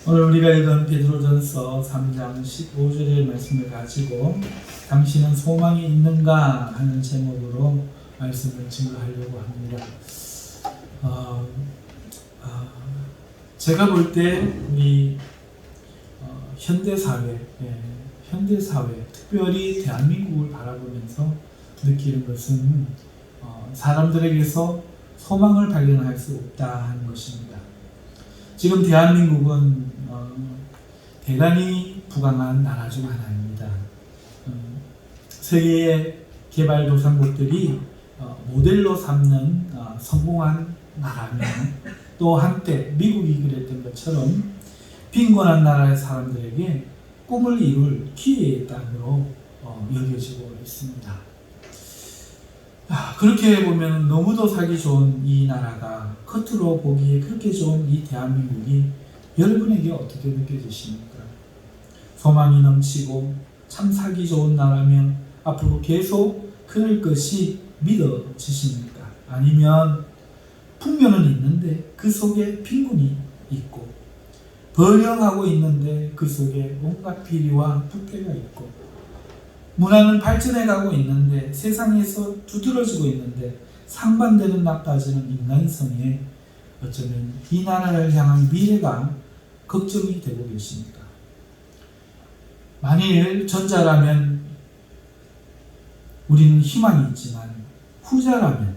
오늘 우리가 읽은 베드로전서 3장 15절의 말씀을 가지고 당신은 소망이 있는가 하는 제목으로 말씀을 증거하려고 합니다. 제가 볼 때 우리 현대사회, 특별히 대한민국을 바라보면서 느끼는 것은 사람들에게서 소망을 발견할 수 없다 하는 것입니다. 지금 대한민국은 대단히 부강한 나라 중 하나입니다. 세계의 개발도상국들이 모델로 삼는 성공한 나라며 또 한때 미국이 그랬던 것처럼 빈곤한 나라의 사람들에게 꿈을 이룰 기회의 땅으로 여겨지고 있습니다. 그렇게 보면 너무도 살기 좋은 이 나라가 겉으로 보기에 그렇게 좋은 이 대한민국이 여러분에게 어떻게 느껴지십니까? 소망이 넘치고 참 살기 좋은 나라면 앞으로 계속 그럴 것이 믿어지십니까? 아니면 풍요는 있는데 그 속에 빈곤이 있고 번영하고 있는데 그 속에 온갖 비리와 부패가 있고 문화는 발전해가고 있는데 세상에서 두드러지고 있는데 상반되는 나빠지는 인간성에 어쩌면 이 나라를 향한 미래가 걱정이 되고 계십니까? 만일 전자라면 우리는 희망이 있지만 후자라면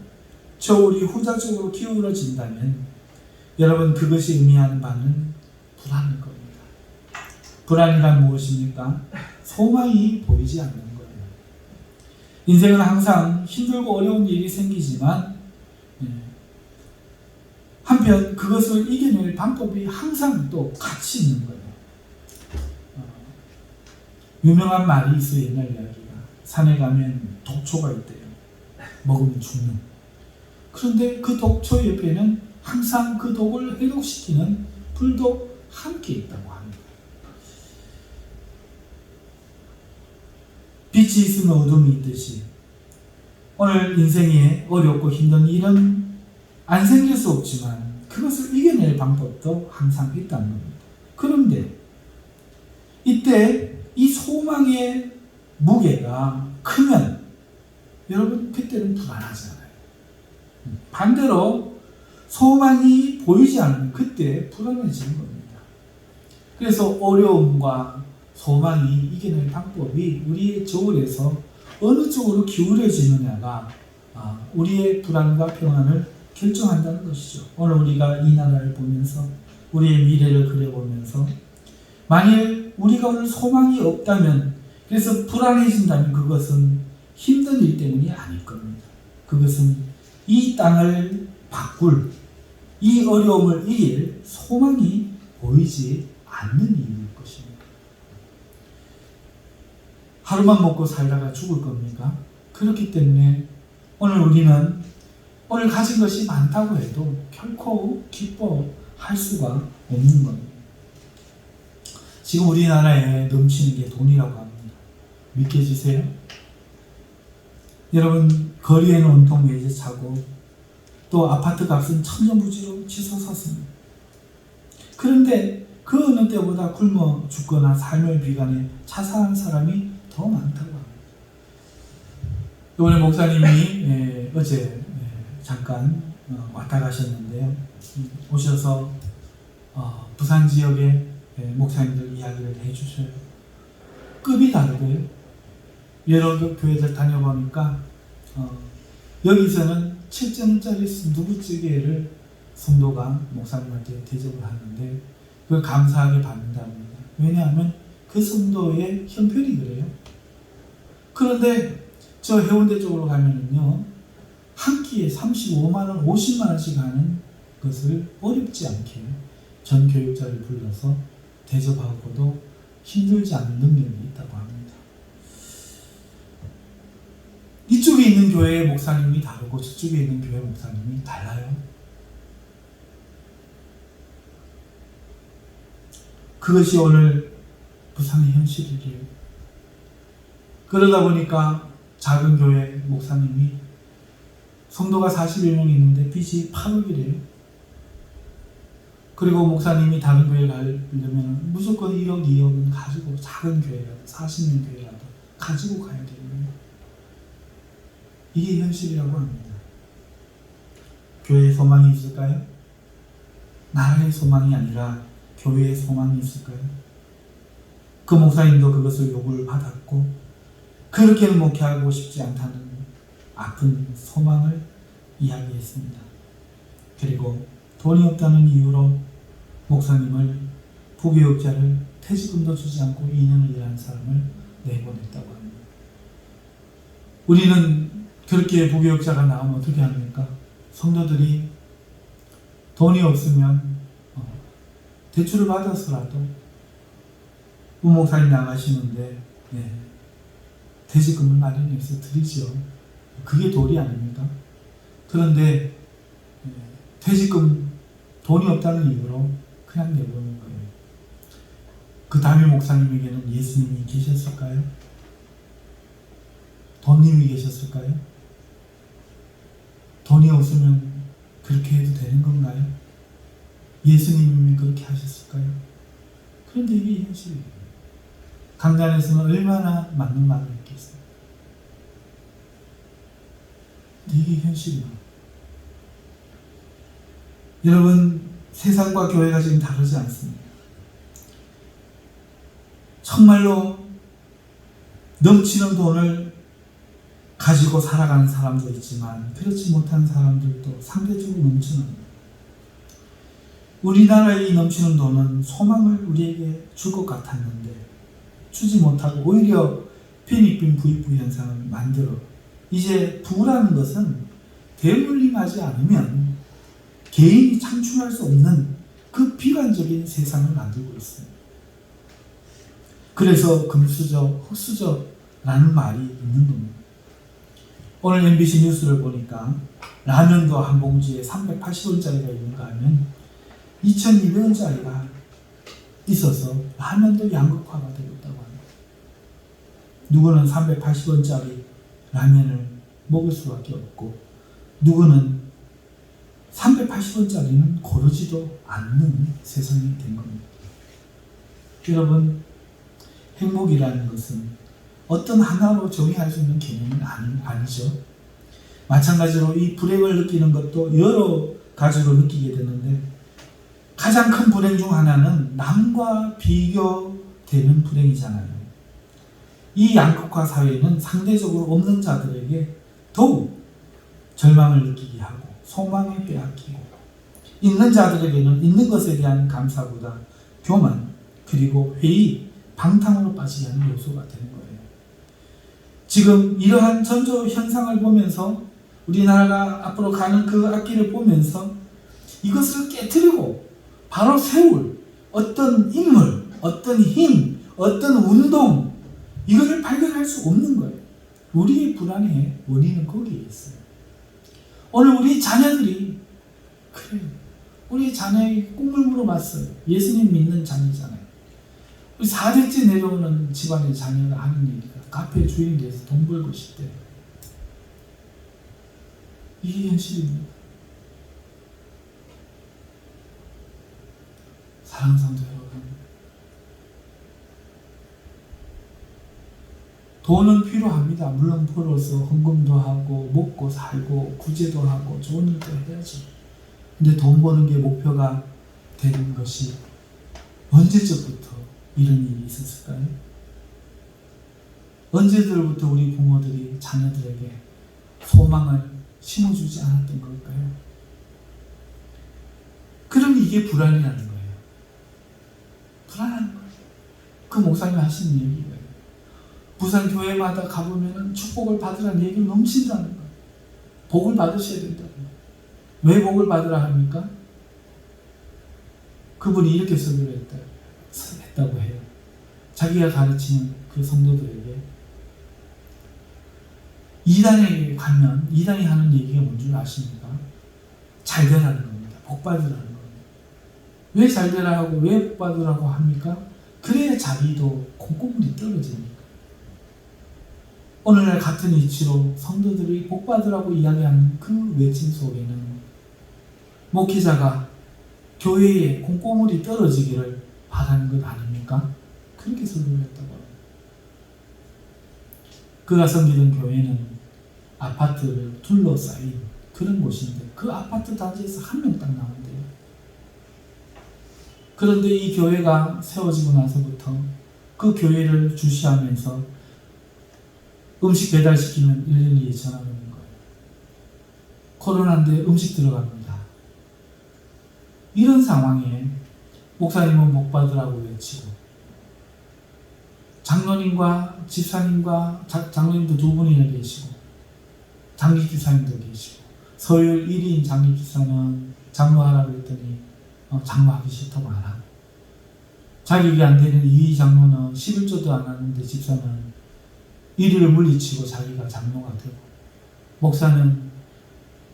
저울이 후자 쪽으로 기울어진다면 여러분 그것이 의미하는 바는 불안일 겁니다. 불안이란 무엇입니까? 소망이 보이지 않는 거예요. 인생은 항상 힘들고 어려운 일이 생기지만 한편 그것을 이겨낼 방법이 항상 또 같이 있는 거예요. 유명한 말이 있어요. 옛날 이야기가. 산에 가면 독초가 있대요. 먹으면 죽는. 그런데 그 독초 옆에는 항상 그 독을 해독시키는 불도 함께 있다고 합니다. 빛이 있으면 어둠이 있듯이 오늘 인생에 어렵고 힘든 일은 안 생길 수 없지만 그것을 이겨낼 방법도 항상 있다는 겁니다. 그런데 이때 이 소망의 무게가 크면 여러분 그때는 불안하잖아요. 반대로 소망이 보이지 않으면 그때 불안해지는 겁니다. 그래서 어려움과 소망이 이겨낼 방법이 우리의 저울에서 어느 쪽으로 기울여지느냐가 우리의 불안과 평안을 결정한다는 것이죠. 오늘 우리가 이 나라를 보면서 우리의 미래를 그려보면서 만일 우리가 오늘 소망이 없다면 그래서 불안해진다면 그것은 힘든 일 때문이 아닐 겁니다. 그것은 이 땅을 바꿀 이 어려움을 이길 소망이 보이지 않는 이유일 것입니다. 하루만 먹고 살다가 죽을 겁니까? 그렇기 때문에 오늘 우리는 오늘 가진 것이 많다고 해도 결코 기뻐할 수가 없는 겁니다. 지금 우리나라에 넘치는 게 돈이라고 합니다. 믿겨지세요? 여러분 거리에는 온통 외제차고 또 아파트 값은 천정부지로 치솟았습니다. 그런데 그 어느 때보다 굶어 죽거나 삶의 비관에 자살한 사람이 더 많다고 합니다. 이번에 목사님이 어제 잠깐 왔다 가셨는데요. 오셔서 부산 지역의 목사님들 이야기를 해주셔요. 급이 다르고요. 여러 교회들 다녀보니까 여기서는 7,000원짜리 누구찌개를 성도가 목사님한테 대접을 하는데 그걸 감사하게 받는답니다. 왜냐하면 그 성도의 형편이 그래요. 그런데 저 해운대 쪽으로 가면은요, 한 끼에 35만원, 50만원씩 하는 것을 어렵지 않게 전 교육자를 불러서 대접하고도 힘들지 않은 능력이 있다고 합니다. 이쪽에 있는 교회의 목사님이 다르고 저쪽에 있는 교회 목사님이 달라요. 그것이 오늘 부산의 현실이에요. 그러다 보니까 작은 교회 목사님이 성도가 41명 있는데 빚이 8억이래요. 그리고 목사님이 다른 교회 가려면 무조건 1억, 2억은 가지고, 작은 교회라도 40명 교회라도 가지고 가야 되는 거예요. 이게 현실이라고 합니다. 교회에 소망이 있을까요? 나라의 소망이 아니라 교회의 소망이 있을까요? 그 목사님도 그것을 요구를 받았고, 그렇게는 목회하고 싶지 않다는 아픈 소망을 이야기했습니다. 그리고 돈이 없다는 이유로 목사님을 부교육자를 퇴직금도 주지 않고 2년을 일한 사람을 내보냈다고 합니다. 우리는 그렇게 부교육자가 나오면 어떻게 합니까? 성도들이 돈이 없으면 대출을 받아서라도 부목사님 나가시는데 퇴직금을 마련해서 드리죠. 그게 도리 아닙니까? 그런데 퇴직금 돈이 없다는 이유로 그냥 내보는 거예요. 그 담임 목사님에게는 예수님이 계셨을까요? 돈님이 계셨을까요? 돈이 없으면 그렇게 해도 되는 건가요? 예수님이 그렇게 하셨을까요? 그런데 이게 현실이에요. 강단에서는 얼마나 맞는 말을 했겠어요. 이게 현실이에요. 여러분, 세상과 교회가 지금 다르지 않습니다. 정말로 넘치는 돈을 가지고 살아가는 사람도 있지만 그렇지 못한 사람들도 상대적으로 넘치는, 우리나라의 이 넘치는 돈은 소망을 우리에게 줄 것 같았는데 주지 못하고 오히려 빈익빈 부익부 현상을 만들어, 이제 부라는 것은 대물림하지 않으면 개인이 창출할 수 없는 그 비관적인 세상을 만들고 있습니다. 그래서 금수저, 흑수저라는 말이 있는 겁니다. 오늘 MBC 뉴스를 보니까 라면도 한 봉지에 380원짜리가 있는가 하면 2,200원짜리가 있어서 라면도 양극화가 되고 있다고 합니다. 누구는 380원짜리 라면을 먹을 수밖에 없고, 누구는 380원짜리는 고르지도 않는 세상이 된 겁니다. 여러분, 행복이라는 것은 어떤 하나로 정의할 수 있는 개념은 아니죠. 마찬가지로 이 불행을 느끼는 것도 여러 가지로 느끼게 되는데, 가장 큰 불행 중 하나는 남과 비교되는 불행이잖아요. 이 양극화 사회는 상대적으로 없는 자들에게 더욱 절망을 느끼게 하고 소망을 빼앗기고, 있는 자들에게는 있는 것에 대한 감사보다 교만, 그리고 회의, 방탕으로 빠지게 하는 요소가 되는 거예요. 지금 이러한 전조 현상을 보면서, 우리나라가 앞으로 가는 그 앞길을 보면서 이것을 깨트리고 바로 세울 어떤 인물, 어떤 힘, 어떤 운동, 이거를 발견할 수 없는 거예요. 우리의 불안의 원인은 거기에 있어요. 오늘 우리 자녀들이 그래요. 우리 자녀의 꿈을 물어봤어요. 예수님 믿는 자녀잖아요. 우리 4대째 내려오는 집안의 자녀가 하는 얘기가 카페 주인이 돼서 돈 벌고 싶대요. 이게 현실입니다. 사랑하는 성도 여러분, 돈은 필요합니다. 물론 벌어서 헌금도 하고 먹고 살고 구제도 하고 좋은 일도 해야죠. 근데 돈 버는 게 목표가 되는 것이 언제적부터 이런 일이 있었을까요? 언제들부터 우리 부모들이 자녀들에게 소망을 심어주지 않았던 걸까요? 그럼 이게 불안이라는 거예요. 불안한 거예요. 그 목사님 하시는 얘기예요. 부산 교회마다 가보면 축복을 받으라는 얘기를 넘친다는 거예요. 복을 받으셔야 된다는 거예요. 왜 복을 받으라 합니까? 그분이 이렇게 설교를 했다고 해요. 자기가 가르치는 그 성도들에게 이단에게 가면 이단이 하는 얘기가 뭔지 아십니까? 잘 되라는 겁니다. 복 받으라는 겁니다. 왜 잘 되라 하고 왜 복 받으라고 합니까? 그래야 자기도 콩고물이 떨어지니까. 오늘날 같은 이치로 성도들이 복 받으라고 이야기하는 그 외침 속에는 목회자가 교회에 콩고물이 떨어지기를 바라는 것 아닙니까? 그렇게 설교했다고 합니다. 그가 섬기던 교회는 아파트를 둘러싸인 그런 곳인데 그 아파트 단지에서 한 명 딱 나온대요. 그런데 이 교회가 세워지고 나서부터 그 교회를 주시하면서 음식 배달시키는 112에 전화가 오는 거예요. 코로나인데 음식 들어갑니다. 이런 상황에 목사님은 복 받으라고 외치고 장로님과 집사님과 장로님도 두 분이나 계시고 장립집사님도 계시고 서열 1위인 장립집사는 장로하라고 했더니 장로하기 싫다고 안 하고 자격이 안 되는 2위 장로는 11조도 안 하는데 집사는 1위를 물리치고 자기가 장로가 되고 목사는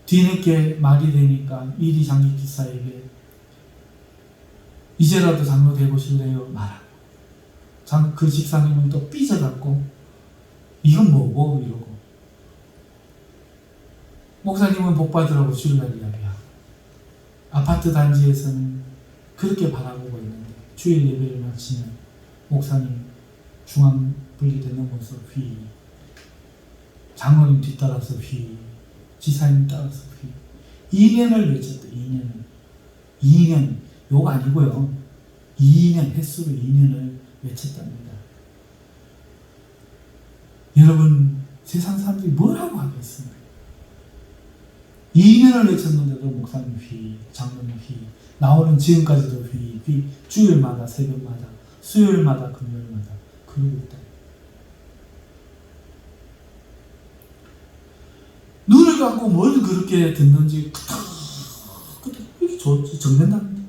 뒤늦게 말이 되니까 1위 장립집사에게 이제라도 장로 되고 싶네요 말하고 그 집사님은 또 삐져갖고 이건 뭐고 이러고 목사님은 복 받으라고 주일날 이야기하고 아파트 단지에서는 그렇게 바라보고 있는데 주일 예배를 마치면 목사님 중앙 분리된 넘어서 휘 장로님 뒤따라서 휘 지사님 따라서 휘 2년을 외쳤대. 2년 욕 아니고요. 2년 횟수로 2년을 외쳤답니다. 여러분 세상 사람들이 뭐라고 하겠습니까? 2년을 외쳤는데도 목사님 휘, 장로님 휘, 나오는 지금까지도 휘, 주일마다 새벽마다 수요일마다 금요일마다 그러고 있다. 눈을 감고 뭘 그렇게 듣는지 이게 적는답니다.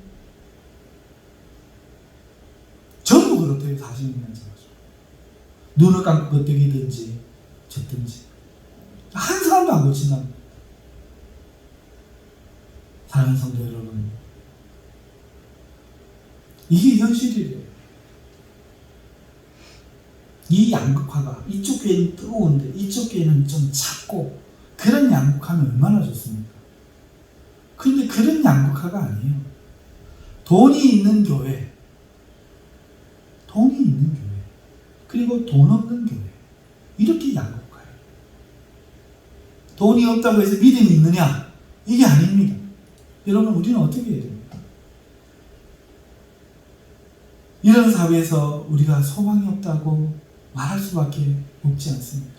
전부 그렇대요. 40년 전에. 눈을 감고 끄덕이든지 젖든지 한 사람도 안 고친답니다. 사랑하는 성도 여러분, 이게 현실이래요. 이 양극화가 이쪽 교회는 뜨거운데 이쪽 교회는 좀 작고 그런 양극화는 얼마나 좋습니까? 그런데 그런 양극화가 아니에요. 돈이 있는 교회 그리고 돈 없는 교회 이렇게 양극화예요. 돈이 없다고 해서 믿음이 있느냐? 이게 아닙니다. 여러분 우리는 어떻게 해야 됩니까? 이런 사회에서 우리가 소망이 없다고 말할 수밖에 없지 않습니까?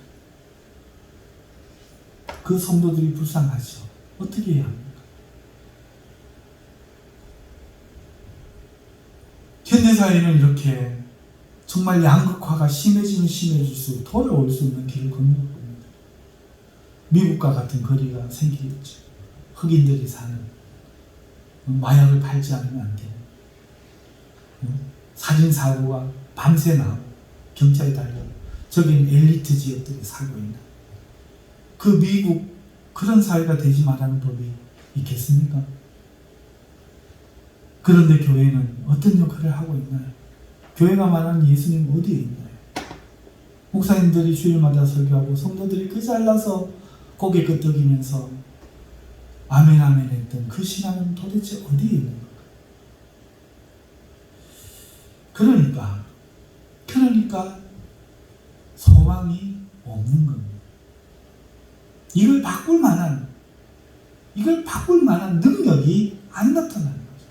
그 성도들이 불쌍하죠. 어떻게 해야 합니까? 현대사회는 이렇게 정말 양극화가 심해지면 심해질수록 돌아올 수 없는 길을 건너고 있습니다. 미국과 같은 거리가 생기겠죠. 흑인들이 사는 마약을 팔지 않으면 안 되는 살인사고가 밤새 나고 경찰이 달려고 저기는 엘리트 지역들이 살고 있는 그 미국 그런 사회가 되지 말라는 법이 있겠습니까? 그런데 교회는 어떤 역할을 하고 있나요? 교회가 말하는 예수님 어디에 있나요? 목사님들이 주일마다 설교하고 성도들이 그 잘나서 고개 끄덕이면서 아멘 아멘 했던 그 신앙은 도대체 어디에 있는 건가? 그러니까 소망이 없는 겁니다. 이걸 바꿀 만한 능력이 안 나타나는 거죠.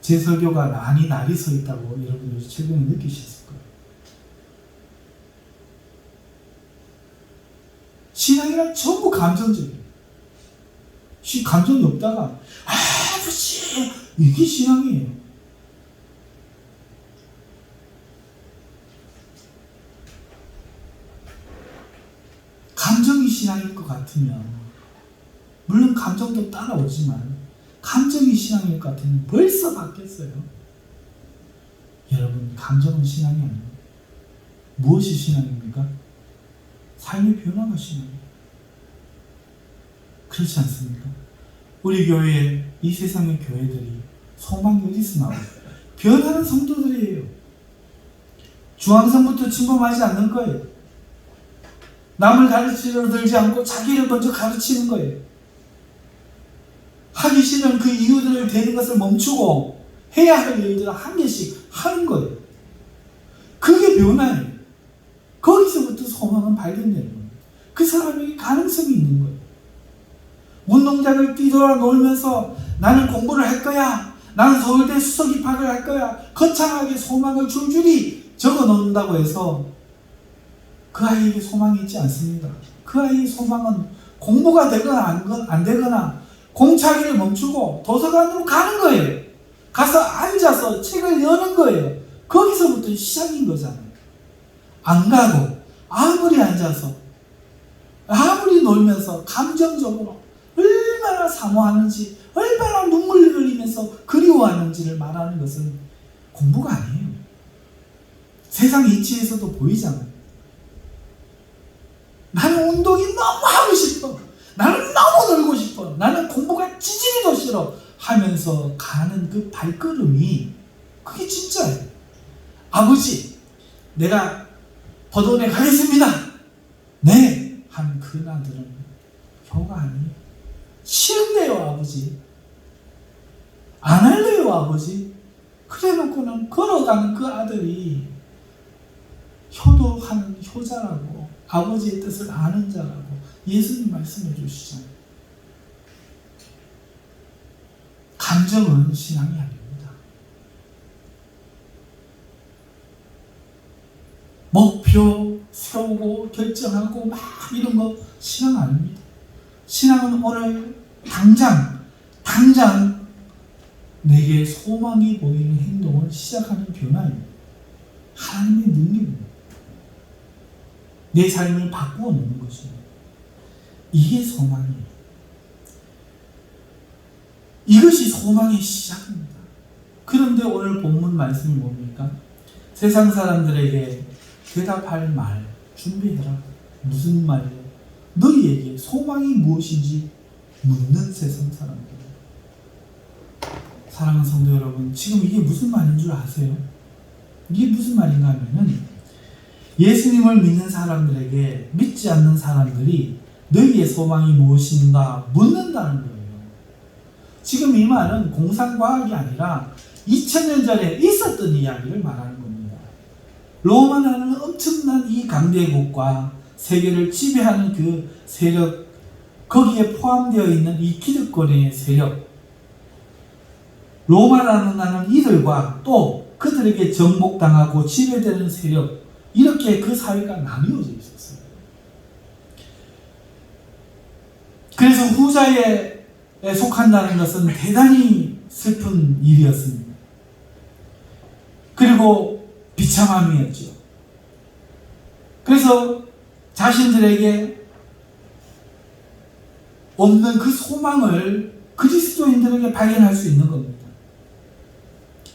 제 설교가 많이 날이 서 있다고 여러분들이 최근에 느끼셨을 거예요. 신앙이란 전부 감정적이에요. 감정이 없다가 아버지 이게 신앙이에요. 감정이 신앙일 것 같으면 물론 감정도 따라오지만 감정이 신앙일 것 같으면 벌써 바뀌었어요. 여러분 감정은 신앙이 아닙니다. 무엇이 신앙입니까? 삶의 변화가 신앙입니다. 그렇지 않습니까? 우리 교회에 이 세상의 교회들이 소망이 어디서 나와요? 변하는 성도들이에요. 중앙선부터 침범하지 않는 거예요. 남을 가르치려 들지 않고 자기를 먼저 가르치는 거예요. 하기 싫은 그 이유들을 되는 것을 멈추고 해야 할 일들을 한 개씩 하는 거예요. 그게 변화예요. 거기서부터 소망은 발견되는 거예요. 그 사람에게 가능성이 있는 거예요. 운동장을 뛰돌아 놀면서 나는 공부를 할 거야, 나는 서울대 수석 입학을 할 거야, 거창하게 소망을 줄줄이 적어 놓는다고 해서 그 아이에게 소망이 있지 않습니다. 그 아이의 소망은 공부가 되거나 안 되거나 공차기를 멈추고 도서관으로 가는 거예요. 가서 앉아서 책을 여는 거예요. 거기서부터 시작인 거잖아요. 안 가고 아무리 앉아서 아무리 놀면서 감정적으로 얼마나 사모하는지, 얼마나 눈물을 흘리면서 그리워하는지를 말하는 것은 공부가 아니에요. 세상 이치에서도 보이잖아요. 나는 운동이 너무 하고 싶어, 나는 너무 놀고 싶어, 나는 공부가 찌질이도 싫어 하면서 가는 그 발걸음이, 그게 진짜예요. 아버지, 내가 포도원에 가겠습니다, 네, 한 그 아들은 효가 아니에요. 싫은데요 아버지, 안 할래요 아버지, 그래 놓고는 걸어가는 그 아들이 효도하는 효자라고, 아버지의 뜻을 아는 자라고 예수님 말씀해 주시잖아요. 감정은 신앙이 아닙니다. 목표 세우고 결정하고 막 이런 거 신앙 아닙니다. 신앙은 오늘 당장 내게 소망이 보이는 행동을 시작하는 변화입니다. 하나님의 능력입니다. 내 삶을 바꾸어 놓는 것입니다. 이게 소망이에요. 이것이 소망의 시작입니다. 그런데 오늘 본문 말씀이 뭡니까? 세상 사람들에게 대답할 말 준비해라. 무슨 말이요? 너희에게 소망이 무엇인지 묻는 세상 사람들. 사랑하는 성도 여러분, 지금 이게 무슨 말인 줄 아세요? 이게 무슨 말인가 하면은 예수님을 믿는 사람들에게 믿지 않는 사람들이 너희의 소망이 무엇인가 묻는다는 거예요. 지금 이 말은 공상과학이 아니라 2000년 전에 있었던 이야기를 말하는 겁니다. 로마라는 엄청난 이 강대국과 세계를 지배하는 그 세력, 거기에 포함되어 있는 이 기득권의 세력, 로마라는 이들과 또 그들에게 정복당하고 지배되는 세력, 이렇게 그 사회가 나뉘어져 있었어요. 그래서 후자에 속한다는 것은 대단히 슬픈 일이었습니다. 그리고 비참함이었죠. 그래서 자신들에게 없는 그 소망을 그리스도인들에게 발견할 수 있는 겁니다.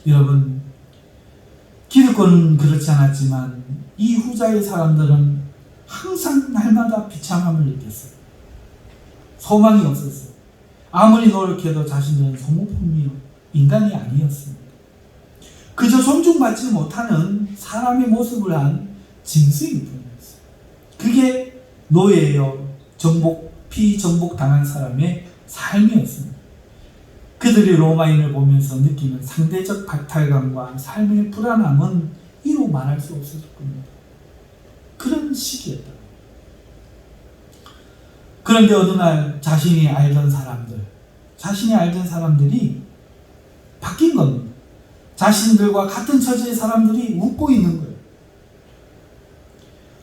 여러분, 기득권은 그렇지 않았지만 이 후자의 사람들은 항상 날마다 비참함을 느꼈어요. 소망이 없었어요. 아무리 노력해도 자신들은 소모품이 인간이 아니었습니다. 그저 존중받지 못하는 사람의 모습을 한 짐승일 뿐이었어요. 그게 노예요, 피정복 당한 사람의 삶이었습니다. 그들이 로마인을 보면서 느끼는 상대적 박탈감과 삶의 불안함은 이로 말할 수 없을 겁니다. 그런 시기였다. 그런데 어느 날 자신이 알던 사람들이 바뀐 겁니다. 자신들과 같은 처지의 사람들이 웃고 있는 거예요.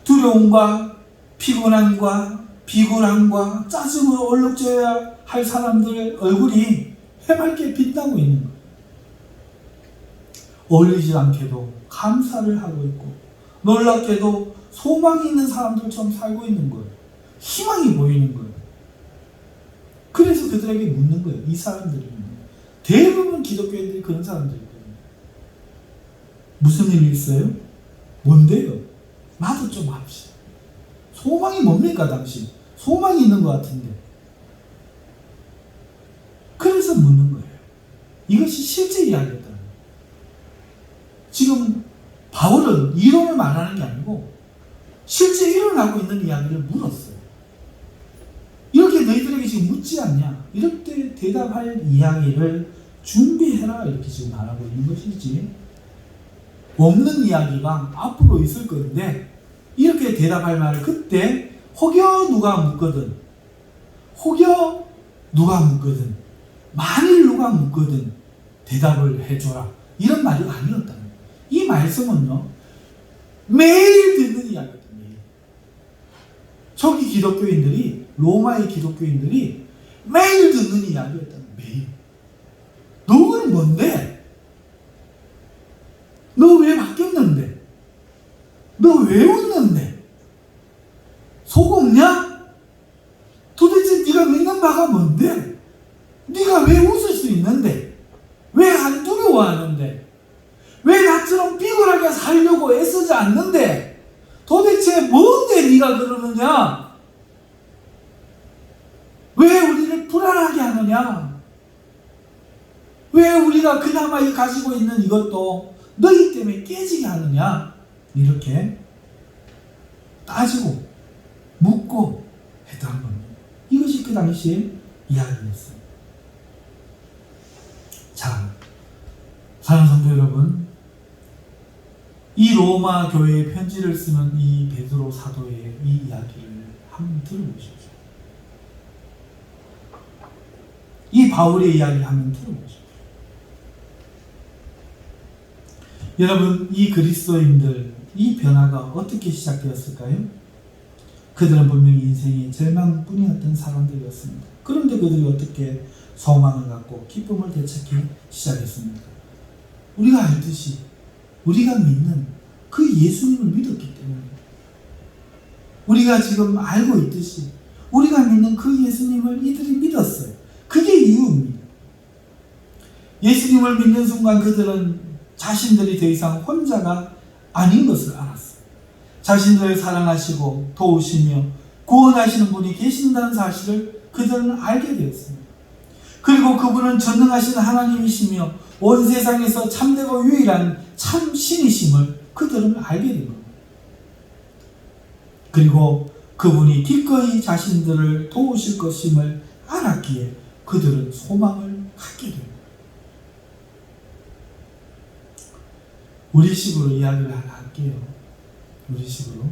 두려움과 피곤함과 비굴함과 짜증으로 얼룩져야 할 사람들의 얼굴이 해맑게 빛나고 있는 거예요. 어울리지 않게도 감사를 하고 있고 놀랍게도 소망이 있는 사람들처럼 살고 있는 거예요. 희망이 보이는 거예요. 그래서 그들에게 묻는 거예요. 이 사람들이 묻는 거예요. 대부분 기독교인들이 그런 사람들이거든요. 무슨 일이 있어요? 뭔데요? 나도 좀 합시다. 소망이 뭡니까 당신? 소망이 있는 것 같은데. 그래서 묻는 거예요. 이것이 실제 이야기였다는 거예요. 지금 바울은 이론을 말하는 게 아니고 실제 일어나고 있는 이야기를 물었어요. 이렇게 너희들에게 지금 묻지 않냐? 이럴 때 대답할 이야기를 준비해라. 이렇게 지금 말하고 있는 것이지. 없는 이야기가 앞으로 있을 건데 이렇게 대답할 말을 그때 혹여 누가 묻거든, 혹여 누가 묻거든, 만일 누가 묻거든 대답을 해줘라. 이런 말이 아니었다는 거예요. 이 말씀은요, 매일 듣는 이야기거든요. 초기 기독교인들이, 로마의 기독교인들이 매일 듣는 이야기였다는 거예요. 매일. 너는 뭔데? 너 왜 바뀌었는데? 너 왜 웃는데? 속 없냐? 도대체 네가 믿는 바가 뭔데? 네가 왜 웃을 수 있는데? 왜 안 두려워하는데? 왜 나처럼 비굴하게 살려고 애쓰지 않는데? 도대체 뭔데 네가 그러느냐? 왜 우리를 불안하게 하느냐? 왜 우리가 그나마 가지고 있는 이것도 너희 때문에 깨지게 하느냐? 이렇게 따지고 묻고 했다는 겁니다. 이것이 그 당시의 이야기였어요. 자, 사랑하는 성도 여러분, 이 로마 교회에 편지를 쓰는 이 베드로 사도의 이 이야기를 한번 들어보십시오. 이 바울의 이야기를 한번 들어보십시오. 여러분, 이 그리스도인들, 이 변화가 어떻게 시작되었을까요? 그들은 분명히 인생의 절망뿐이었던 사람들이었습니다. 그런데 그들이 어떻게 소망을 갖고 기쁨을 되찾기 시작했습니까? 우리가 알듯이 우리가 믿는 그 예수님을 믿었기 때문에, 우리가 지금 알고 있듯이 우리가 믿는 그 예수님을 이들이 믿었어요. 그게 이유입니다. 예수님을 믿는 순간 그들은 자신들이 더 이상 혼자가 아닌 것을 알았어요. 자신들을 사랑하시고 도우시며 구원하시는 분이 계신다는 사실을 그들은 알게 되었습니다. 그리고 그분은 전능하신 하나님이시며 온 세상에서 참되고 유일한 참 신이심을 그들은 알게 된 겁니다. 그리고 그분이 기꺼이 자신들을 도우실 것임을 알았기에 그들은 소망을 갖게 됩니다. 우리식으로 이야기를 하나 할게요. 우리식으로.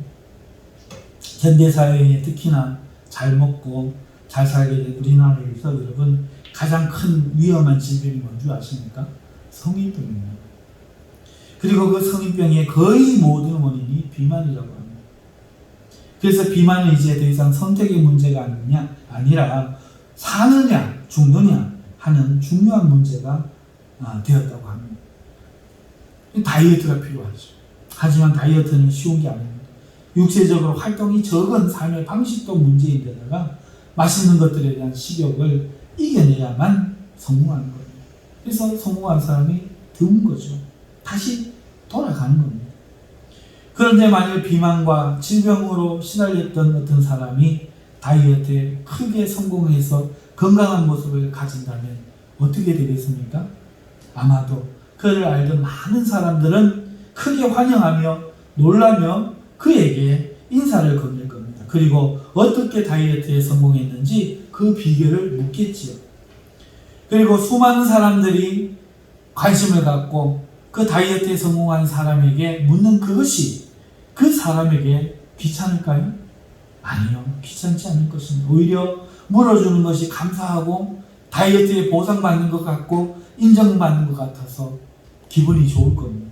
현대사회에 특히나 잘 먹고 잘 살게 된 우리나라에서 여러분 가장 큰 위험한 질병이 뭔지 아십니까? 성인병입니다. 그리고 그 성인병의 거의 모든 원인이 비만이라고 합니다. 그래서 비만은 이제 더 이상 선택의 문제가 아니라 사느냐 죽느냐 하는 중요한 문제가 되었다고 합니다. 다이어트가 필요하죠. 하지만 다이어트는 쉬운 게 아닙니다. 육체적으로 활동이 적은 삶의 방식도 문제인데다가 맛있는 것들에 대한 식욕을 이겨내야만 성공하는 거예요. 그래서 성공한 사람이 드문 거죠. 다시 돌아가는 겁니다. 그런데 만일 비만과 질병으로 시달렸던 어떤 사람이 다이어트에 크게 성공해서 건강한 모습을 가진다면 어떻게 되겠습니까? 아마도 그를 알던 많은 사람들은 크게 환영하며 놀라며 그에게 인사를 건넬 겁니다. 그리고 어떻게 다이어트에 성공했는지 그 비결을 묻겠지요. 그리고 수많은 사람들이 관심을 갖고 그 다이어트에 성공한 사람에게 묻는 그것이 그 사람에게 귀찮을까요? 아니요. 귀찮지 않을 것입니다. 오히려 물어주는 것이 감사하고 다이어트에 보상받는 것 같고 인정받는 것 같아서 기분이 좋을 겁니다.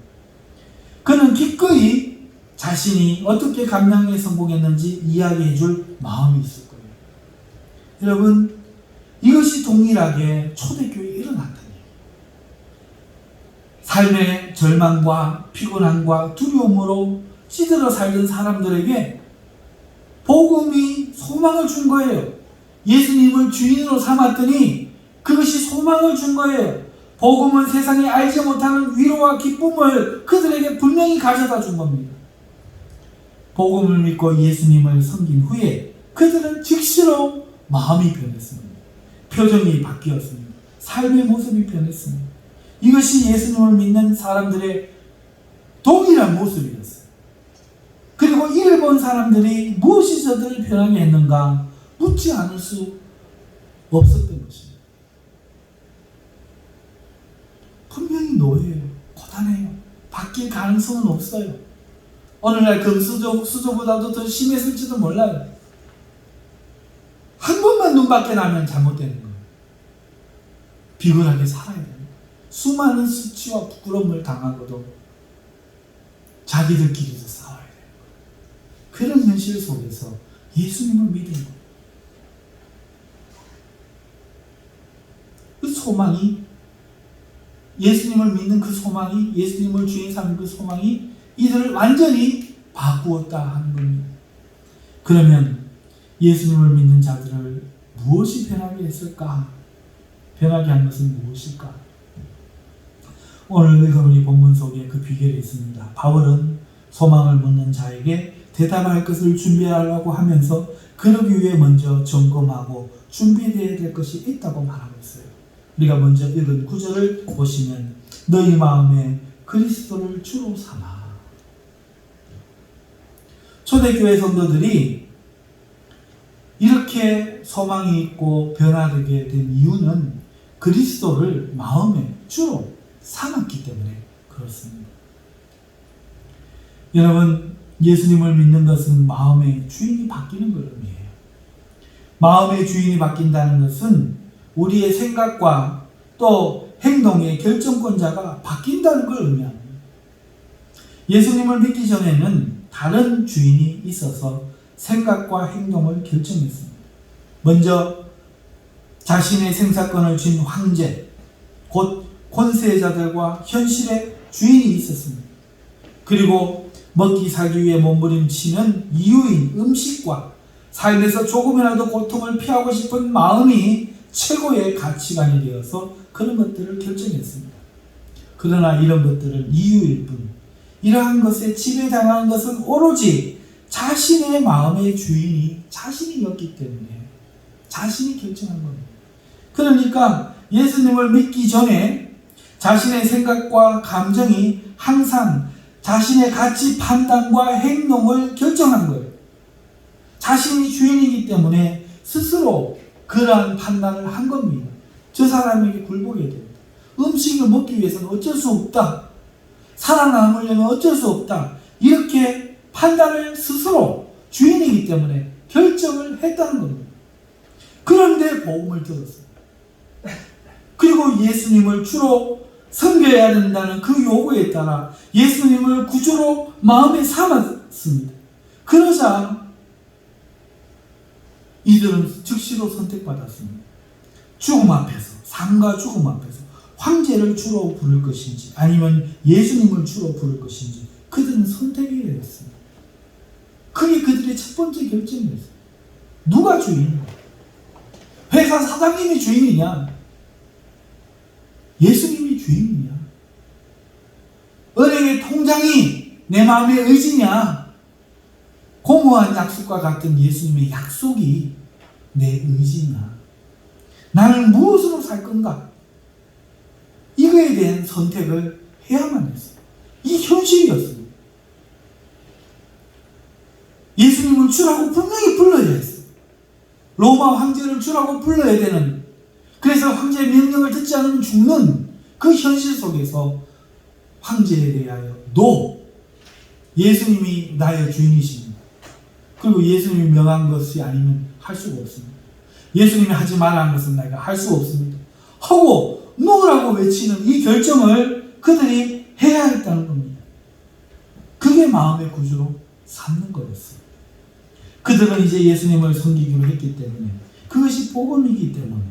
그는 기꺼이 자신이 어떻게 감량에 성공했는지 이야기해 줄 마음이 있을 거예요. 여러분, 이것이 동일하게 초대교회에 일어났다는 얘기예요. 삶의 절망과 피곤함과 두려움으로 찌들어 살던 사람들에게 복음이 소망을 준 거예요. 예수님을 주인으로 삼았더니 그것이 소망을 준 거예요. 복음은 세상이 알지 못하는 위로와 기쁨을 그들에게 분명히 가져다 준 겁니다. 복음을 믿고 예수님을 섬긴 후에 그들은 즉시로 마음이 변했습니다. 표정이 바뀌었습니다. 삶의 모습이 변했습니다. 이것이 예수님을 믿는 사람들의 동일한 모습이었어요. 그리고 이를 본 사람들이 무엇이 저들을 변하게 했는가 묻지 않을 수 없었던 것입니다. 분명히 노예예요. 고단해요. 바뀔 가능성은 없어요. 오늘날 금수저, 흑수저보다도 더 심했을지도 몰라요. 한 번만 눈밖에 나면 잘못되는 거예요. 비굴하게 살아야 돼요. 수많은 수치와 부끄러움을 당하고도 자기들끼리도 싸워야 돼요. 그런 현실 속에서 예수님을 믿은 거예요. 그 소망이, 예수님을 믿는 그 소망이, 예수님을 주인 삼는 그 소망이 이들을 완전히 바꾸었다 하는 겁니다. 그러면 예수님을 믿는 자들을 무엇이 변하게 했을까? 변하게 한 것은 무엇일까? 오늘 읽은 우리 본문 속에 그 비결이 있습니다. 바울은 소망을 묻는 자에게 대답할 것을 준비하려고 하면서 그러기 위해 먼저 점검하고 준비되어야 될 것이 있다고 말하고 있어요. 우리가 먼저 읽은 9절을 보시면 너희 마음에 그리스도를 주로 삼아. 초대교회 성도들이 이렇게 소망이 있고 변화되게 된 이유는 그리스도를 마음의 주로 삼았기 때문에 그렇습니다. 여러분, 예수님을 믿는 것은 마음의 주인이 바뀌는 걸 의미해요. 마음의 주인이 바뀐다는 것은 우리의 생각과 또 행동의 결정권자가 바뀐다는 걸 의미합니다. 예수님을 믿기 전에는 다른 주인이 있어서 생각과 행동을 결정했습니다. 먼저 자신의 생사권을 쥔 황제, 곧 권세자들과 현실의 주인이 있었습니다. 그리고 먹기 살기 위해 몸부림치는 이유인 음식과 삶에서 조금이라도 고통을 피하고 싶은 마음이 최고의 가치관이 되어서 그런 것들을 결정했습니다. 그러나 이런 것들은 이유일 뿐, 이러한 것에 지배당하는 것은 오로지 자신의 마음의 주인이 자신이었기 때문에 자신이 결정한 겁니다. 그러니까 예수님을 믿기 전에 자신의 생각과 감정이 항상 자신의 가치 판단과 행동을 결정한 거예요. 자신이 주인이기 때문에 스스로 그러한 판단을 한 겁니다. 저 사람에게 굴복해야 됩니다. 음식을 먹기 위해서는 어쩔 수 없다. 살아남으려면 어쩔 수 없다. 이렇게 판단을 스스로 주인이기 때문에 결정을 했다는 겁니다. 그런데 복음을 들었어요. 그리고 예수님을 주로 섬겨야 된다는 그 요구에 따라 예수님을 구주로 마음에 삼았습니다. 그러자 이들은 즉시로 선택받았습니다. 죽음 앞에서, 삶과 죽음 앞에서 황제를 주로 부를 것인지 아니면 예수님을 주로 부를 것인지 그들은 선택이 되었습니다. 그게 그들의 첫 번째 결정이었어요. 누가 주인이냐? 회사 사장님이 주인이냐? 예수님이 주인이냐? 은행의 통장이 내 마음의 의지냐? 공허한 약속과 같은 예수님의 약속이 내 의지냐? 나는 무엇으로 살 건가? 이거에 대한 선택을 해야만 했어요. 이 현실이었어요. 예수님을 주라고 분명히 불러야 했어요. 로마 황제를 주라고 불러야 되는, 그래서 황제의 명령을 듣지 않으면 죽는 그 현실 속에서 황제에 대하여 예수님이 나의 주인이십니다. 그리고 예수님이 명한 것이 아니면 할 수가 없습니다. 예수님이 하지 말라는 것은 내가 할 수 없습니다. 하고 노라고 외치는 이 결정을 그들이 해야 했다는 겁니다. 그게 마음의 구주로 삼는 거였어요. 그들은 이제 예수님을 섬기기로 했기 때문에, 그것이 복음이기 때문에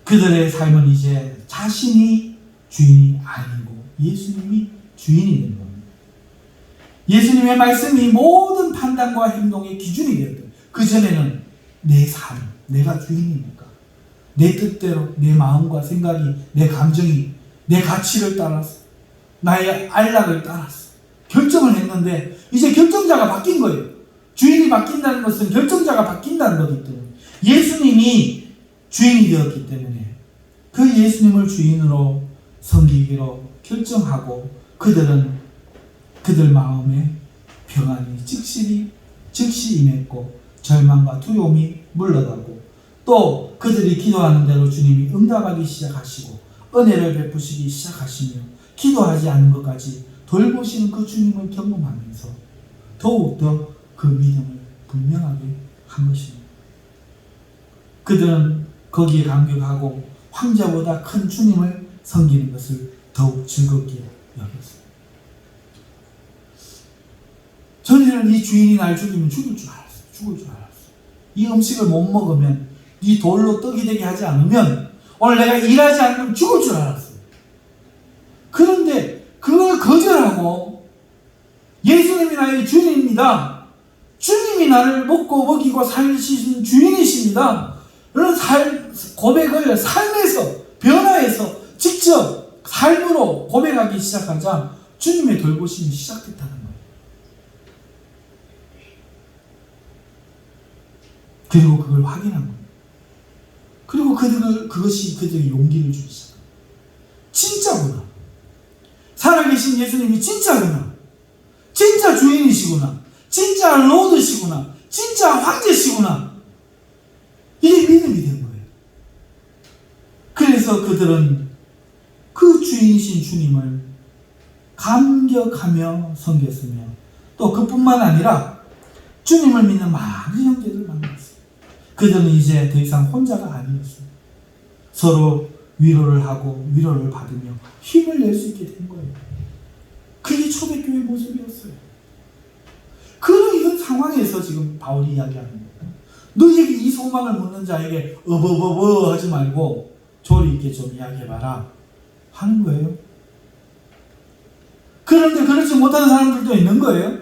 그들의 삶은 이제 자신이 주인이 아니고 예수님이 주인이 된 겁니다. 예수님의 말씀이 모든 판단과 행동의 기준이 되었던, 그전에는 내 삶, 내가 주인이니까 내 뜻대로 내 마음과 생각이, 내 감정이 내 가치를 따라서 나의 안락을 따라서 결정을 했는데 이제 결정자가 바뀐 거예요. 주인이 바뀐다는 것은 결정자가 바뀐다는 거기 때문에 예수님이 주인이 되었기 때문에 그 예수님을 주인으로 섬기기로 결정하고 그들 마음에 평안이 즉시 임했고 절망과 두려움이 물러가고 또 그들이 기도하는 대로 주님이 응답하기 시작하시고 은혜를 베푸시기 시작하시며 기도하지 않는 것까지 돌보시는 그 주님을 경험하면서 더욱더 그 믿음을 분명하게 한 것입니다. 그들은 거기에 감격하고 황제보다 큰 주님을 섬기는 것을 더욱 즐겁게 여겼어요. 전에는 이 주인이 날 죽이면 죽을 줄 알았어요. 이 음식을 못 먹으면, 이 돌로 떡이 되게 하지 않으면, 오늘 내가 일하지 않으면 죽을 줄 알았어요. 그런데 그걸 거절하고 예수님이 나의 주인입니다. 주님이 나를 먹고 먹이고 살리시는 주인이십니다. 그런 고백을 삶에서 변화해서 직접 삶으로 고백하기 시작하자 주님의 돌보심이 시작됐다는 거예요. 그리고 그걸 확인한 거예요. 그리고 그것이 그들에게 용기를 주기 시작합니다. 진짜구나. 살아계신 예수님이 진짜구나. 진짜 주인이시구나. 진짜 로드시구나. 진짜 황제시구나. 이게 믿음이 된 거예요. 그래서 그들은 그 주인이신 주님을 감격하며 섬겼으며 또 그뿐만 아니라 주님을 믿는 많은 형제들을 만났어요. 그들은 이제 더 이상 혼자가 아니었어요. 서로 위로를 하고 위로를 받으며 힘을 낼 수 있게 된 거예요. 그게 초대교회의 모습이었어요. 그런 상황에서 지금 바울이 이야기하는 거예요. 너희에게 이 소망을 묻는 자에게 어버버버 하지 말고 조리 있게 좀 이야기해봐라 하는 거예요. 그런데 그렇지 못하는 사람들도 있는 거예요.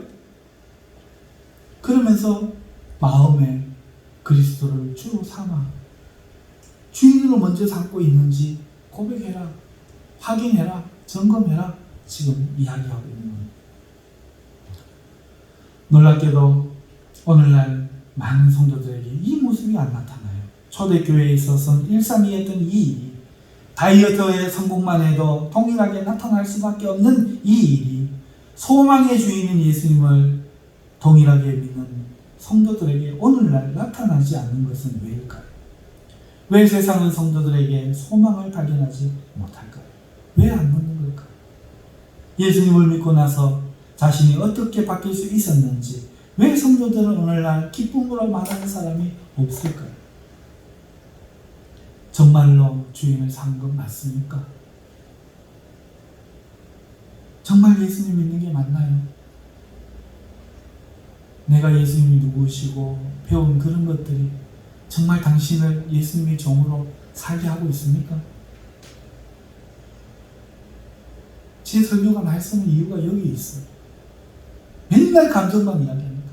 그러면서 마음에 그리스도를 주로 삼아 주인으로 먼저 삼고 있는지 고백해라, 확인해라, 점검해라, 지금 이야기하고 있는 거예요. 놀랍게도 오늘날 많은 성도들에게 이 모습이 안 나타나요. 초대교회에 있어서는 일삼이했던 이 일이 다이어트의 성공만 해도 동일하게 나타날 수밖에 없는 이 일이 소망의 주인인 예수님을 동일하게 믿는 성도들에게 오늘날 나타나지 않는 것은 왜일까요? 왜 세상은 성도들에게 소망을 발견하지 못할까요? 왜 안 묻는 걸까요? 예수님을 믿고 나서 자신이 어떻게 바뀔 수 있었는지 왜 성도들은 오늘날 기쁨으로 말하는 사람이 없을까요? 정말로 주인을 삼은 건 맞습니까? 정말 예수님 믿는 게 맞나요? 내가 예수님이 누구시고 배운 그런 것들이 정말 당신을 예수님의 종으로 살게 하고 있습니까? 제 설교가 말씀은 이유가 여기 있어요. 맨날 감정만 이야기합니다.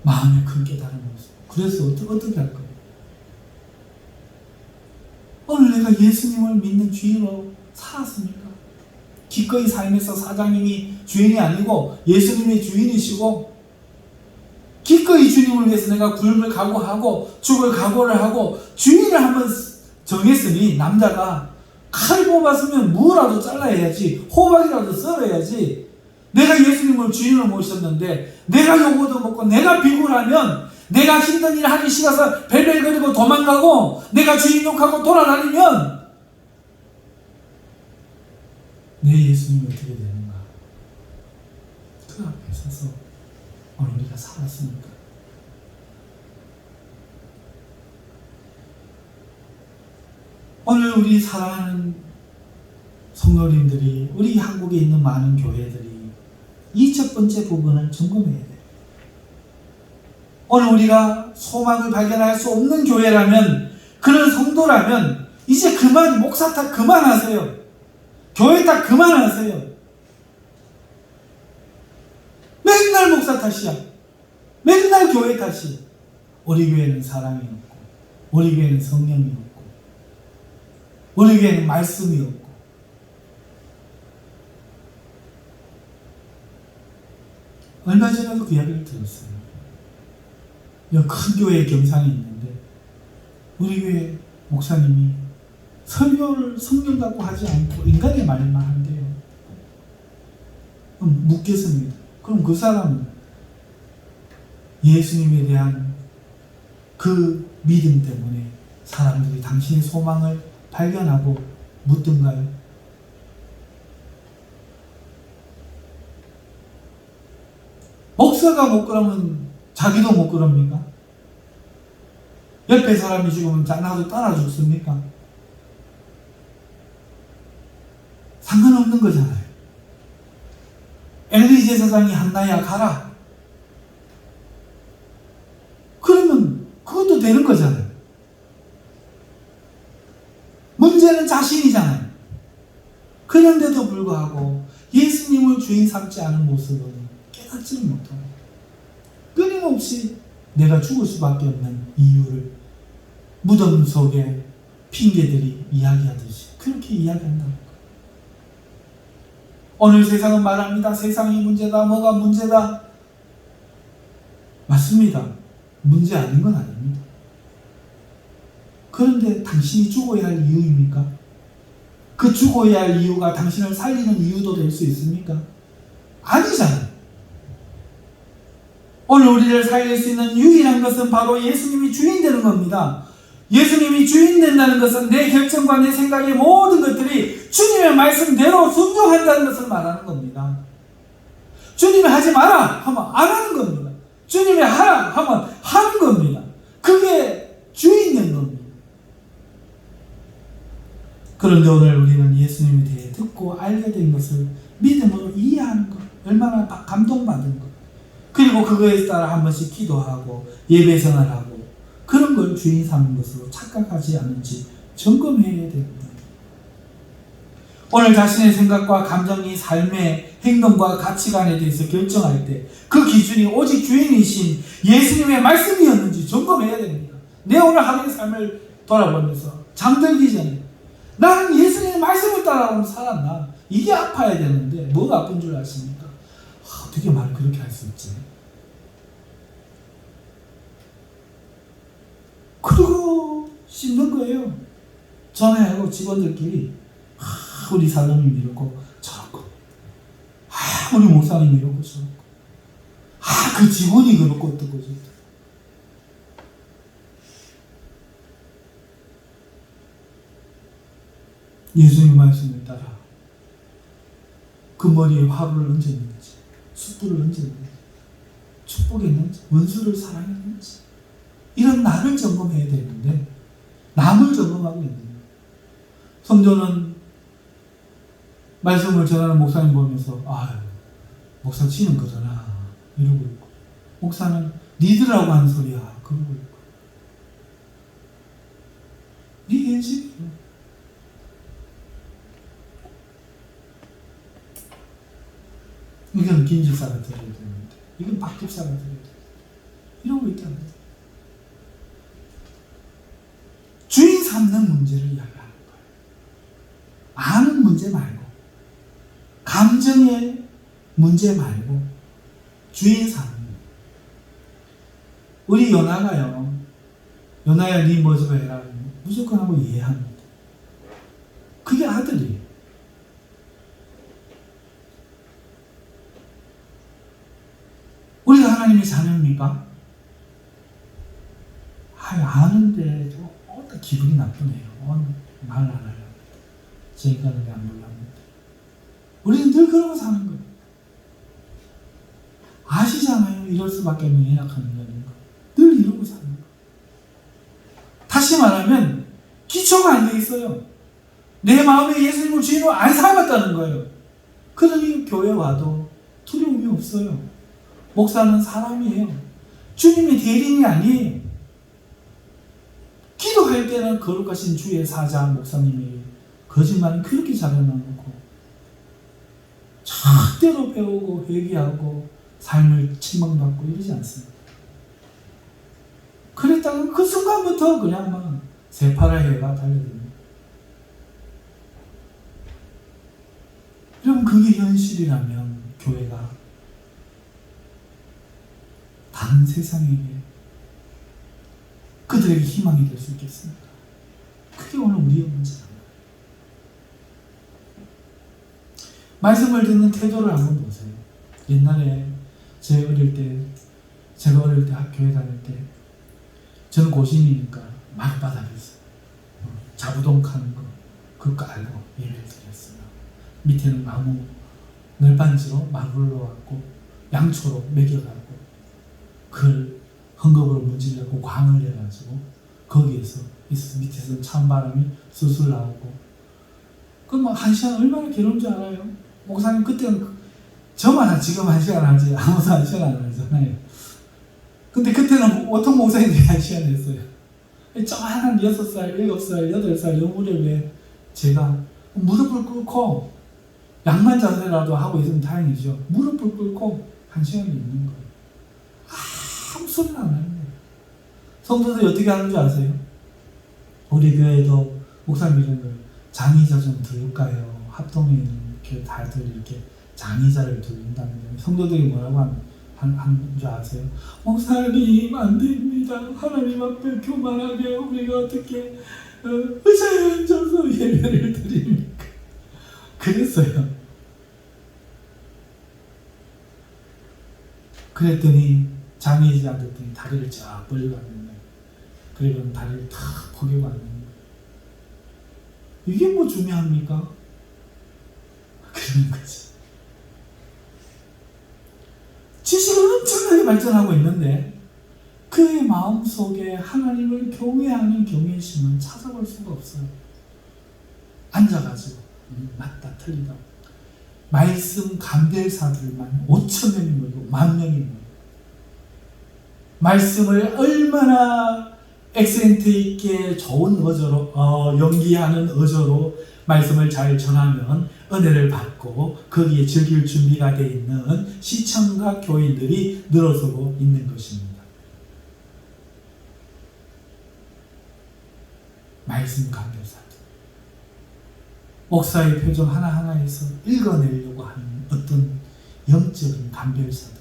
마음에 큰 깨달음이 없어요. 그래서 어떻게 할 거예요? 오늘 내가 예수님을 믿는 주인으로 살았습니까? 기꺼이 삶에서 사장님이 주인이 아니고 예수님이 주인이시고 기꺼이 주님을 위해서 내가 굶을 각오하고 죽을 각오를 하고 주인을 한번 정했으니 남자가 칼 뽑았으면 무라도 잘라야지, 호박이라도 썰어야지. 내가 예수님을 주인으로 모셨는데 내가 요거도 먹고 내가 비굴하면 내가 힘든 일 하기 싫어서 벨벨거리고 도망가고 내가 주인 욕하고 돌아다니면 내 예수님이 어떻게 되는가? 그 앞에 서서 오늘 우리가 살았습니까? 오늘 우리 사랑하는 성도님들이 우리 한국에 있는 많은 교회들이 이 첫 번째 부분을 점검해야 돼요. 오늘 우리가 소망을 발견할 수 없는 교회라면, 그런 성도라면 이제 그만 목사 탓 그만하세요. 교회 탓 그만하세요. 맨날 목사 탓이야. 맨날 교회 탓이야. 우리 교회는 사랑이 없고, 우리 교회는 성령이 없고, 우리 교회는 말씀이 없고. 얼마 전에도 그 이야기를 들었어요. 큰 교회에 경상이 있는데 우리 교회 목사님이 설교를 성경 갖고 하지 않고 인간의 말만 한대요. 그럼 묻겠습니다. 그럼 그 사람은 예수님에 대한 그 믿음 때문에 사람들이 당신의 소망을 발견하고 묻던가요? 목사가 못 그러면 자기도 못 그럽니까? 옆에 사람이 죽으면 나도 따라 죽습니까? 상관없는 거잖아요. 엘리 제사장이 한나야 가라. 그러면 그것도 되는 거잖아요. 문제는 자신이잖아요. 그런데도 불구하고 예수님을 주인 삼지 않은 모습은 깨닫지를 못하고 끊임없이 내가 죽을 수밖에 없는 이유를 무덤 속에 핑계들이 이야기하듯이 그렇게 이야기한다는 거예요. 오늘 세상은 말합니다. 세상이 문제다. 뭐가 문제다. 맞습니다. 문제 아닌 건 아닙니다. 그런데 당신이 죽어야 할 이유입니까? 그 죽어야 할 이유가 당신을 살리는 이유도 될 수 있습니까? 아니잖아요. 오늘 우리를 살릴 수 있는 유일한 것은 바로 예수님이 주인 되는 겁니다. 예수님이 주인 된다는 것은 내 결정과 내 생각의 모든 것들이 주님의 말씀대로 순종한다는 것을 말하는 겁니다. 주님이 하지 마라 하면 안 하는 겁니다. 주님이 하라 하면 하는 겁니다. 그게 주인 된 겁니다. 그런데 오늘 우리는 예수님에 대해 듣고 알게 된 것을 믿음으로 이해하는 것, 얼마나 감동받은 것, 그리고 그거에 따라 한 번씩 기도하고 예배 생활하고 그런 걸 주인 삼는 것으로 착각하지 않는지 점검해야 됩니다. 오늘 자신의 생각과 감정이 삶의 행동과 가치관에 대해서 결정할 때 그 기준이 오직 주인이신 예수님의 말씀이었는지 점검해야 됩니다. 내 오늘 하루의 삶을 돌아보면서 잠들기 전에 나는 예수님의 말씀을 따라오는 살았나? 이게 아파야 되는데 뭐가 아픈 줄 아십니까? 어떻게 말을 그렇게 할 수 있지? 그러고 씹는 거예요. 전화하고 직원들끼리 우리 사장님 이렇고 저렇고 우리 목사님 이렇고 저렇고 그 직원이 그렇고 어떻고 저렇고 예수님 말씀을 따라 그 머리에 화를 얹었는지 숯불을 얹었는지 축복했는지 원수를 사랑했는지 이런 나를 점검해야 되는데 남을 점검하고 있는 거예요. 성도는 말씀을 전하는 목사님 보면서 목사 치는 거잖아 이러고 있고 목사는 니들하고 하는 소리야 그러고 있고 네 현실이에요. 이건 김 집사가 들어야 되는데 이건 박 집사가 들어야 되는데 이러고 있잖아요. 주인 삼는 문제를 이야기하는 거예요. 아는 문제 말고 감정의 문제 말고 주인 삼는 우리 연하가요. 연하야 니 뭐 좀 해라. 무조건 하고 이해합니다. 그게 아들이에요. 우리가 하나님의 자녀입니까? 아는데 기분이 나쁘네요. 말 안 하려고. 제 인간을 안 몰랍니다. 우리는 늘 그러고 사는 거예요. 아시잖아요. 이럴 수밖에 없는 연약한 인간인 거. 늘 이러고 사는 거. 다시 말하면 기초가 안 돼 있어요. 내 마음에 예수님을 주인으로 안 삼았다는 거예요. 그러니 교회 와도 두려움이 없어요. 목사는 사람이에요. 주님의 대리인이 아니에요. 기도할 때는 거룩하신 주의 사자 목사님이 거짓말은 그렇게 잘해놓고 절대로 배우고 회개하고 삶을 책망받고 이러지 않습니다. 그랬다가 그 순간부터 그냥 막 새파랗게가 달려듭니다. 여러분 그게 현실이라면 교회가 다른 세상에게 그들에게 희망이 될 수 있겠습니까? 그게 오늘 우리의 문제입니다. 말씀을 듣는 태도를 한번 보세요. 옛날에 제 어릴 때 제가 어릴 때 학교에 다닐 때 저는 고신이니까 마룻바닥에서 자부동 하는 거 그거 알고 예배를 드렸어요. 밑에는 나무 널빤지로 마루를 놓았고 양초로 매겨가고 그걸 헝겊으로 문질러고 광을 내가지고 거기에서 있어서 밑에서 찬바람이 술술 나오고 그럼 한 시간 얼마나 괴로운 줄 알아요? 목사님 그때는 저만 지금 한 시간 하지 아무도 한 시간 안 하잖아요. 근데 그때는 보통 목사님들이 한 시간 했어요. 한 6살, 7살, 8살 요 무렵에 제가 무릎을 꿇고 양만 자세라도 하고 있으면 다행이죠. 무릎을 꿇고 한 시간이 있는 거예요. 아무 소리는 안 하는 거예요. 성도들이 어떻게 하는 줄 아세요? 우리 교회도 목사님 이런 걸 장의자 좀 들을까요? 합동에 이렇게 다들 이렇게 장의자를 들린다는데 성도들이 뭐라고 하는 줄 아세요? 목사님 안 됩니다. 하나님 앞에 교만하게 우리가 어떻게 의자에 앉아서 예배를 드립니까? 그랬어요. 그랬더니 장애인이 앉았더니 다리를 쫙 벌려갔는데 그리고 다리를 탁 포개봤는데 이게 뭐 중요합니까? 그런 거지. 지식은 엄청나게 발전하고 있는데 그의 마음속에 하나님을 경외하는 경외심은 찾아볼 수가 없어요. 앉아가지고 맞다 틀리다 말씀 감별사들만 5,000명이 모이고 10,000명이 모이고 말씀을 얼마나 액센트 있게 좋은 어조로 연기하는 어조로 말씀을 잘 전하면 은혜를 받고 거기에 즐길 준비가 되어 있는 시청각 교인들이 늘어서고 있는 것입니다. 말씀 감별사들 목사의 표정 하나하나에서 읽어내려고 하는 어떤 영적인 감별사들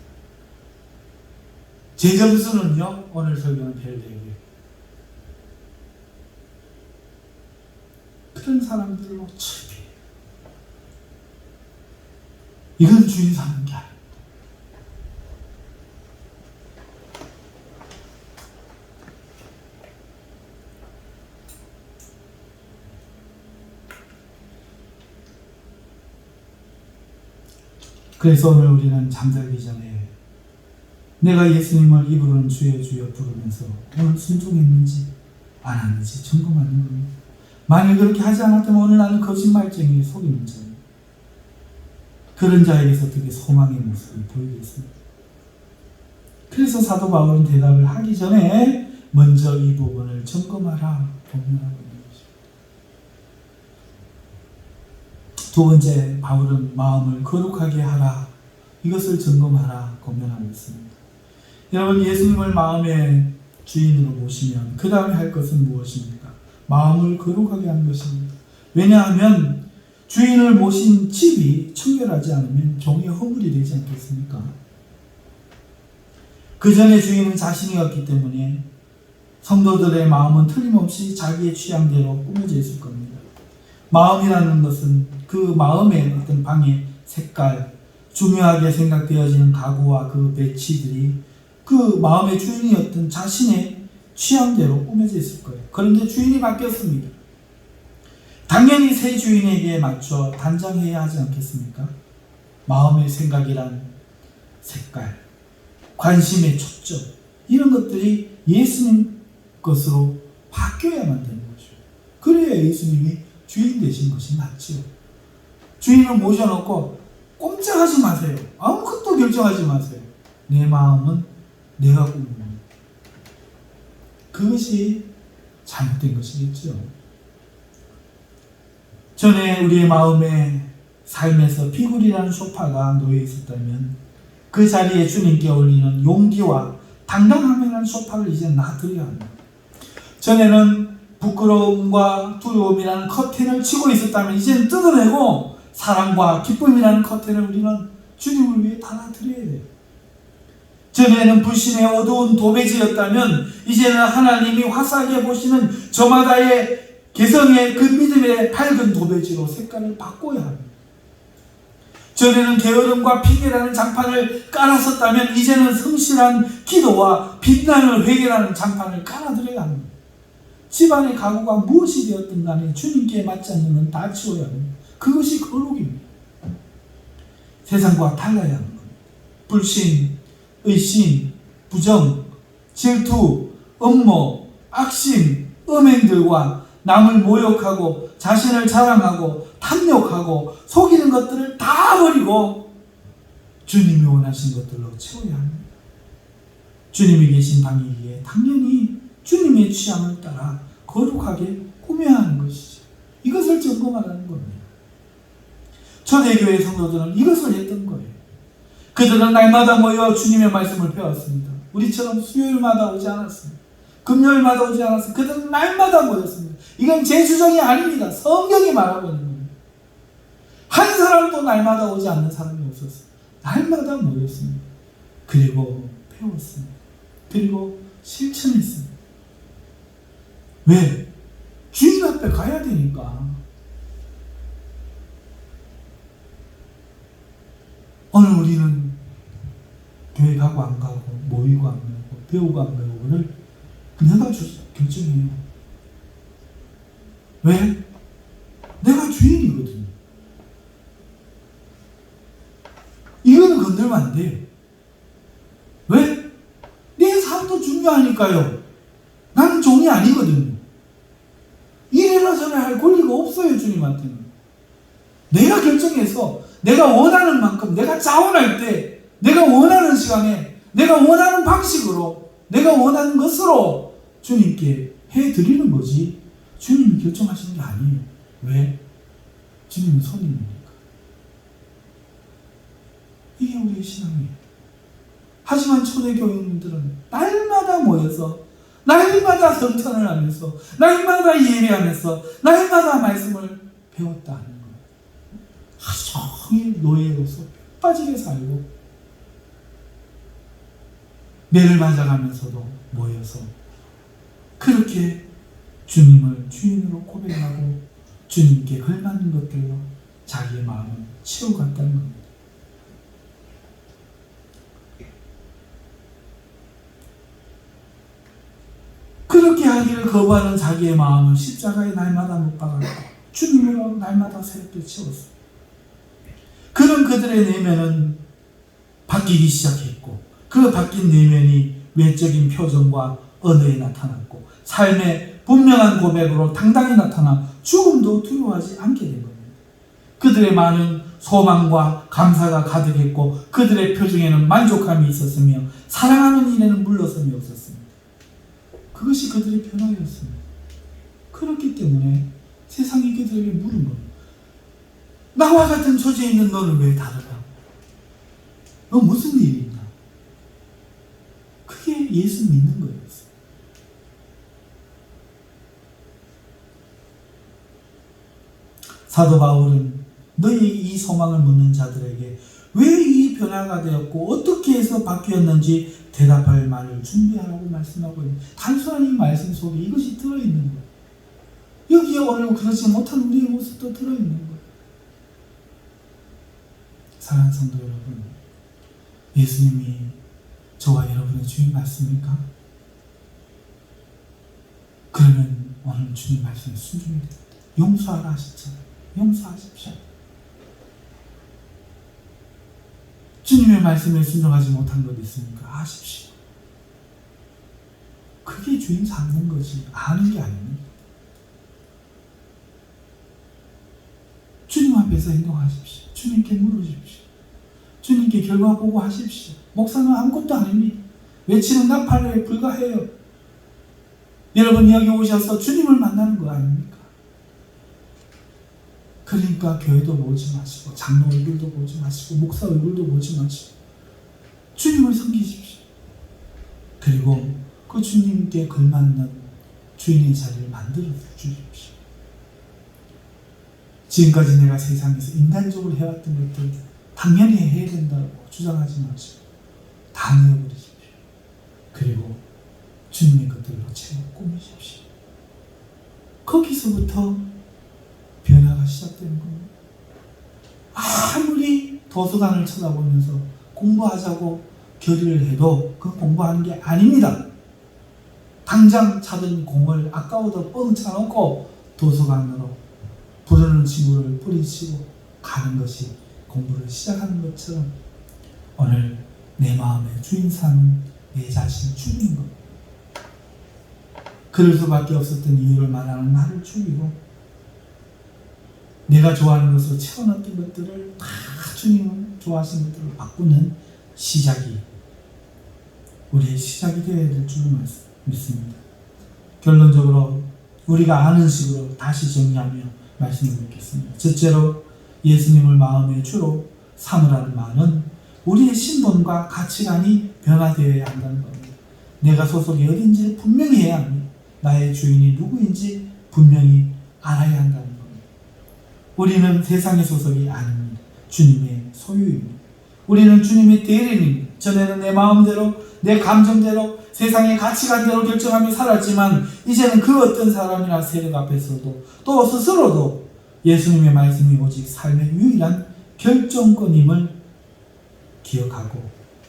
제 점수는요 오늘 설교는 별 4개 그런 사람들로 철폐 이건 주인 사는 게 아닙니다. 그래서 오늘 우리는 잠들기 전에 내가 예수님을 입으로는 주여 주여 부르면서 오늘 순종했는지 안 했는지 점검하는 겁니다. 만일 그렇게 하지 않았다면 오늘 나는 거짓말쟁이 속이는 자예요. 그런 자에게서 어떻게 소망의 모습을 보이겠습니까? 그래서 사도 바울은 대답을 하기 전에 먼저 이 부분을 점검하라 본문하고 있는 것입니다. 두 번째 바울은 마음을 거룩하게 하라 이것을 점검하라 권면하고 있습니다. 여러분 예수님을 마음의 주인으로 모시면 그 다음에 할 것은 무엇입니까? 마음을 거룩하게 하는 것입니다. 왜냐하면 주인을 모신 집이 청결하지 않으면 종이 허물이 되지 않겠습니까? 그 전에 주인은 자신이었기 때문에 성도들의 마음은 틀림없이 자기의 취향대로 꾸며져 있을 겁니다. 마음이라는 것은 그 마음의 어떤 방의 색깔, 중요하게 생각되어지는 가구와 그 배치들이 그 마음의 주인이었던 자신의 취향대로 꾸며져 있을 거예요. 그런데 주인이 바뀌었습니다. 당연히 새 주인에게 맞춰 단장해야 하지 않겠습니까? 마음의 생각이란 색깔, 관심의 초점 이런 것들이 예수님 것으로 바뀌어야만 되는 거죠. 그래야 예수님이 주인 되신 것이 맞죠. 주인을 모셔놓고 꼼짝하지 마세요. 아무것도 결정하지 마세요. 내 마음은 내가 꾸미는 그것이 잘못된 것이겠죠. 전에 우리의 마음에 삶에서 피굴이라는 소파가 놓여 있었다면 그 자리에 주님께 어울리는 용기와 당당함이라는 소파를 이제 놔드려야 합니다. 전에는 부끄러움과 두려움이라는 커튼을 치고 있었다면 이제는 뜯어내고 사랑과 기쁨이라는 커튼을 우리는 주님을 위해 달아드려야 돼요. 전에는 불신의 어두운 도배지였다면 이제는 하나님이 화사하게 보시는 저마다의 개성의 그 믿음의 밝은 도배지로 색깔을 바꿔야 합니다. 전에는 게으름과 핑계라는 장판을 깔았었다면 이제는 성실한 기도와 빛나는 회개라는 장판을 깔아드려야 합니다. 집안의 가구가 무엇이 되었든 간에 주님께 맞지 않는 건 다 치워야 합니다. 그것이 거룩입니다. 세상과 달라야 하는 겁니다. 불신, 의심, 부정, 질투, 음모, 악심, 음행들과 남을 모욕하고 자신을 자랑하고 탐욕하고 속이는 것들을 다 버리고 주님이 원하신 것들로 채워야 합니다. 주님이 계신 방이기에 당연히 주님의 취향을 따라 거룩하게 꾸며야 하는 것이죠. 이것을 점검하라는 겁니다. 초대교회 성도들은 이것을 했던 거예요. 그들은 날마다 모여 주님의 말씀을 배웠습니다. 우리처럼 수요일마다 오지 않았습니다. 금요일마다 오지 않았습니다. 그들은 날마다 모였습니다. 이건 제 주장이 아닙니다. 성경이 말하고 있는 겁니다. 한 사람도 날마다 오지 않는 사람이 없었어요. 날마다 모였습니다. 그리고 배웠습니다. 그리고 실천했습니다. 왜? 주인 앞에 가야 되니까. 오늘 우리는 교회 가고 안 가고, 모이고 안 모이고, 배우고 안 배우고를 내가 결정해요. 왜? 내가 주인이거든요. 이거는 건들면 안 돼요. 왜? 내 삶도 중요하니까요. 나는 종이 아니거든요. 이래라 저래라 할 권리가 없어요, 주님한테는. 내가 결정해서 내가 원하는 만큼, 내가 자원할 때, 내가 원하는 시간에, 내가 원하는 방식으로, 내가 원하는 것으로 주님께 해드리는 거지, 주님이 결정하시는 게 아니에요. 왜? 주님은 손님이니까. 이게 우리의 신앙이에요. 하지만 초대교인들은 날마다 모여서, 날마다 성찬을 하면서, 날마다 예배하면서, 날마다 말씀을 배웠다 하는 거예요. 하루 종일 노예로서 빠지게 살고, 매를 맞아가면서도 모여서 그렇게 주님을 주인으로 고백하고 주님께 걸맞는 것들로 자기의 마음을 채워갔다는 겁니다. 그렇게 하기를 거부하는 자기의 마음을 십자가에 날마다 못 박았고 주님으로 날마다 새롭게 채웠습니다. 그런 그들의 내면은 바뀌기 시작했고, 그 바뀐 내면이 외적인 표정과 언어에 나타났고, 삶의 분명한 고백으로 당당히 나타나 죽음도 두려워하지 않게 된 겁니다. 그들의 많은 소망과 감사가 가득했고, 그들의 표정에는 만족함이 있었으며 사랑하는 일에는 물러섬이 없었습니다. 그것이 그들의 변화였습니다. 그렇기 때문에 세상이 그들에게 물은 겁니다. 나와 같은 처지에 있는 너는 왜 다르냐? 너 무슨 일이 있나? 그게 예수 믿는 거였어요. 사도 바울은 너희 이 소망을 묻는 자들에게 왜 이 변화가 되었고 어떻게 해서 바뀌었는지 대답할 말을 준비하라고 말씀하고 있는, 단순한 이 말씀 속에 이것이 들어있는 거예요. 여기에 오늘 그러지 못한 우리의 모습도 들어있는 거예요. 사랑하는 성도 여러분, 예수님이 저와 여러분의 주인 맞습니까? 그러면 오늘 주님 말씀에 순종해야 됩니다. 용서하라 하셨잖아요. 용서하십시오. 주님의 말씀에 순종하지 못한 것 있습니까? 아십시오. 그게 주인 삼는 거지, 아는 게 아닙니다. 주님 앞에서 행동하십시오. 주님께 물으십시오. 주님께 결과 보고 하십시오. 목사는 아무것도 아닙니다. 외치는 나팔에 불과해요. 여러분 여기 오셔서 주님을 만나는 거 아닙니까? 그러니까 교회도 보지 마시고, 장로 얼굴도 보지 마시고, 목사 얼굴도 보지 마시고 주님을 섬기십시오. 그리고 그 주님께 걸맞는 주인의 자리를 만들어 주십시오. 지금까지 내가 세상에서 인간적으로 해왔던 것들 당연히 해야 된다고 주장하지 마시고 다 내어버리십시오. 그리고 주님의 것들로 채워 꾸미십시오. 거기서부터 변화가 시작되는 겁니다. 아무리 도서관을 쳐다보면서 공부하자고 결의를 해도 그건 공부하는 게 아닙니다. 당장 찾은 공을 아까워도 뻥 차놓고 도서관으로 부르는 친구를 뿌리치고 가는 것이 공부를 시작하는 것처럼 오늘 내 마음의 주인 삼는 내 자신을 죽이는 것. 그럴 수밖에 없었던 이유를 말하는 나를 죽이고 내가 좋아하는 것으로 채워놨던 것들을 다 주님은 좋아하시는 것들을 바꾸는 시작이 우리의 시작이 되어야 될 줄 믿습니다. 결론적으로 우리가 아는 식으로 다시 정리하며 말씀을 맺겠습니다. 첫째로 예수님을 마음의 주로 삼으라는 말은 우리의 신분과 가치관이 변화되어야 한다는 겁니다. 내가 소속이 어딘지 분명히 해야 합니다. 나의 주인이 누구인지 분명히 알아야 한다는 겁니다. 우리는 세상의 소속이 아닙니다. 주님의 소유입니다. 우리는 주님의 대리인입니다. 전에는 내 마음대로 내 감정대로 세상의 가치관대로 결정하며 살았지만 이제는 그 어떤 사람이나 세력 앞에서도 또 스스로도 예수님의 말씀이 오직 삶의 유일한 결정권임을 기억하고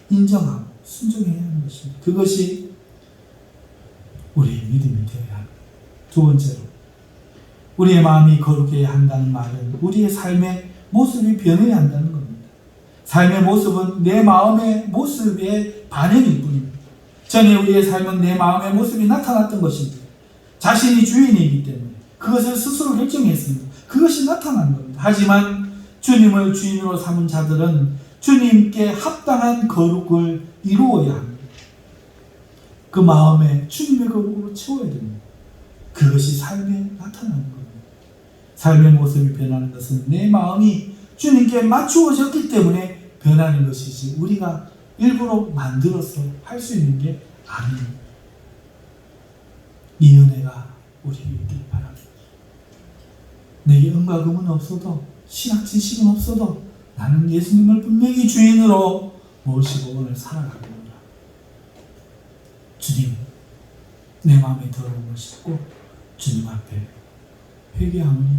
인정하고 순종해야 하는 것입니다. 그것이 우리의 믿음이 되어야 합니다. 두 번째로 우리의 마음이 거룩해야 한다는 말은 우리의 삶의 모습이 변해야 한다는 겁니다. 삶의 모습은 내 마음의 모습의 반영일 뿐입니다. 전에 우리의 삶은 내 마음의 모습이 나타났던 것입니다. 자신이 주인이기 때문에 그것을 스스로 결정했습니다. 그것이 나타난 겁니다. 하지만 주님을 주인으로 삼은 자들은 주님께 합당한 거룩을 이루어야 합니다. 그 마음에 주님의 거룩으로 채워야 됩니다. 그것이 삶에 나타나는 겁니다. 삶의 모습이 변하는 것은 내 마음이 주님께 맞추어졌기 때문에 변하는 것이지 우리가 일부러 만들어서 할 수 있는 게 아닙니다. 이 은혜가 우리에게 있길 바랍니다. 내게 은과 금은 없어도 신학 지식은 없어도 나는 예수님을 분명히 주인으로 모시고 오늘 살아가겠노라. 주님, 내 마음에 더러움을 싣고 주님 앞에 회개하오니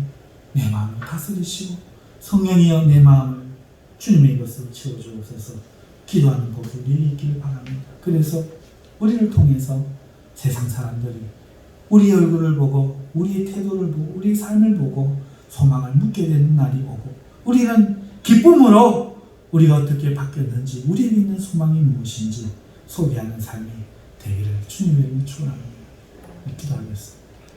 내 마음을 다스리시고 성령이여 내 마음을 주님의 것으로 채워주옵소서. 기도하는 복이 우리에게 있기를 바랍니다. 그래서 우리를 통해서 세상 사람들이 우리 얼굴을 보고 우리의 태도를 보고 우리의 삶을 보고 소망을 묻게 되는 날이 오고 우리는 기쁨으로 우리가 어떻게 바뀌었는지 우리에게 있는 소망이 무엇인지 소개하는 삶이 되기를 주님의 이름으로 축원합니다. 기도하겠습니다.